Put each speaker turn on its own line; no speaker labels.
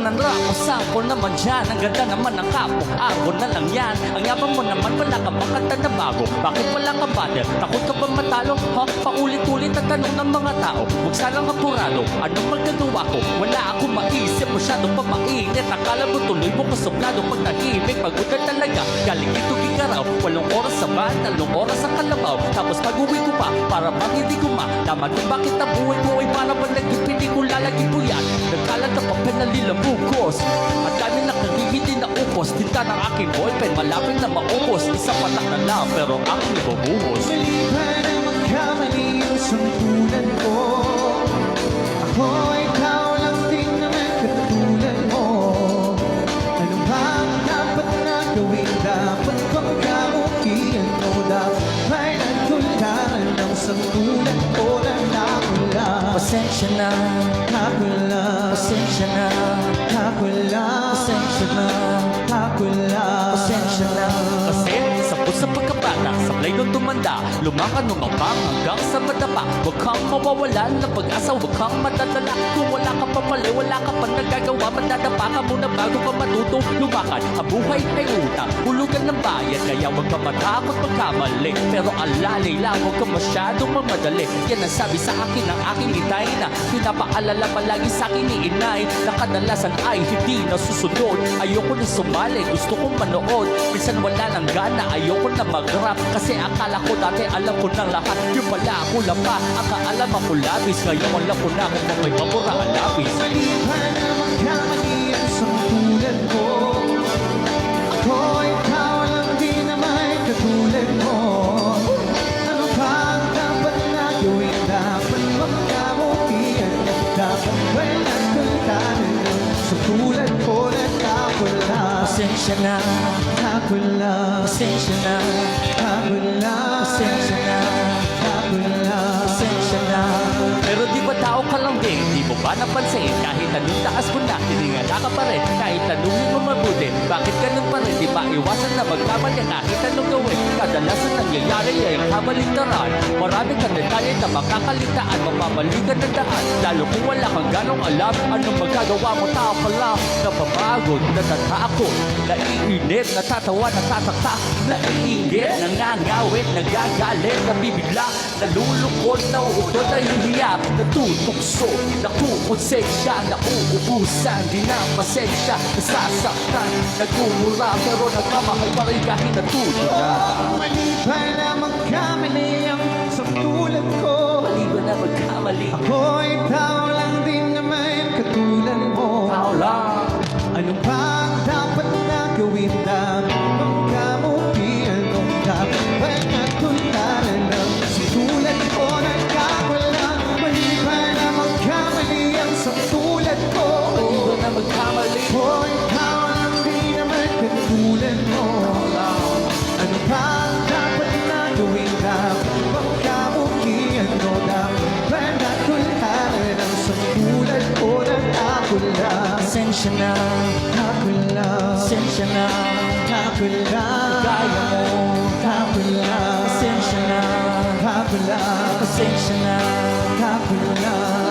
ng rap, sako naman dyan. Ang ganda naman ng kapwa, ako na lang yan. Ang yabang mo naman, wala ka bang kanta na bago? Bakit wala ka battle? Takot ka ba matalo? Ha? Paulit-ulit ang tanong ng mga tao. Huwag sanang apurado, anong magagawa ko? Wala akong maisip, masyado pa mainit. Akala mo tuloy mo kasuplado pag nahimik. Pagod ka talaga, galing dito gigaraw. 8 oras sa van, 3 oras sa kalabaw. Tapos pag-uwi ko pa, para bang hindi ko malaman kung bakit ang buhay ko ay para bang naging pelikula. Lagi po yan, nagkalat ang papel na lilabugos. At dami nakagigiti na upos. Tinta ng aking ballpen, malapit na maubos. Isa patak na lang, pero aking ibubuhos.
Mali ba na magkamali ang sampulan ko? Ako ay ikaw lang din naman katulad mo. Ano ba ang dapat na gawin? Dapat bang kaukihan mo? Dapat nagkulangan ng sampulan ko na nakulang.
Pasensya na,
Nakulang.
pasensya na,
Nakulang.
pasensya na,
Nakulang.
pasensya na. Kasi sapos sa pagkabata, sablay nung tumanda, lumakan lumabang hanggang sa madapa. Huwag kang mawawalan ng pag-asa, huwag kang madadala. Kung wala ka pa pala, wala ka pa nagagawa, madadapa ka muna bago ka matuto lumakad. Ang buhay ay utang, hulugan ng bayan, kaya huwag ka matakot magkamali. Pero alalay lang, huwag ka masyadong mamadali. Yan ang sabi sa akin ng aking itay na pinapaalala palagi sa akin ni inay na kadalasan ay hindi nasusunod. Ayoko na sumali, gusto kong manood. Minsan wala nang gana, ayoko na mag-rap kasi akala ko dati alam ko ng lahat. Yung pala ako lang pa, akaalam ako labis. Ngayon alam ko na kung may pabura ang labis.
Mali ba na magkamali ang sampulan ko? Ako ay ikaw lang din naman katulad mo. Ano ba ang dapat na gawin? Dapat magkamukihan mo. Dapat ba'y nagkultanan ng sampulan ko na nakulang?
Pasensya na,
Nakulang.
pasensya na,
Nakulang.
pasensya na,
Nakulang.
pasensya na. Pero di ba tao ka lang din? Di mo ba napansin? Kahit anong taas mo na, tiningala ka pa rin. Kahit tanungin mo mabuti, bakit ganun pa rin? Di ba iwasan na magkamali kahit anong gawin? Kadalasan nangyayari ay kabaligtaran. Marami kang detalye na makakalitaan, mamamaligan ng daan. Lalo kung wala kang ganong alam, anong magagawa mo? Tao ka lang, napapagod, natatakot, naiinip, natatawa, natataka, naiinggit, nangangawit, nagagalit, nabibigla, nalulungkot, nauutod, nahihiyak, natutokso, nakukonsensya, nauubusan, di na pasensya, nasasaktan, nagmumura, pero nagmamahal pa rin kahit natulog na.
Mali ba na magkamali ang sampulan ko?
Mali ba na magkamali?
Ako ay tao lang din naman katulad mo.
Tao lang.
Ano ba ang dapat na gawin? Dapat magkamukihan mo. Dapat ba'y nagkultanan ng sampulan ko na kakulang? Mali ba na magkamali ang sampulan ko?
Mali ba na magkamali?
Ako ay tao lang din naman katulad mo. Ano ba ang dapat na gawin? Dapat magkamukihan mo. Dapat ba'y nagkultanan ng sampulan ko na kakulang?
Pasensya na,
Kakulang.
pasensya na,
Kakulang.
kaya mo.
Kakulang.
Pasensya na,
Kakulang.
pasensya na,
Kakulang.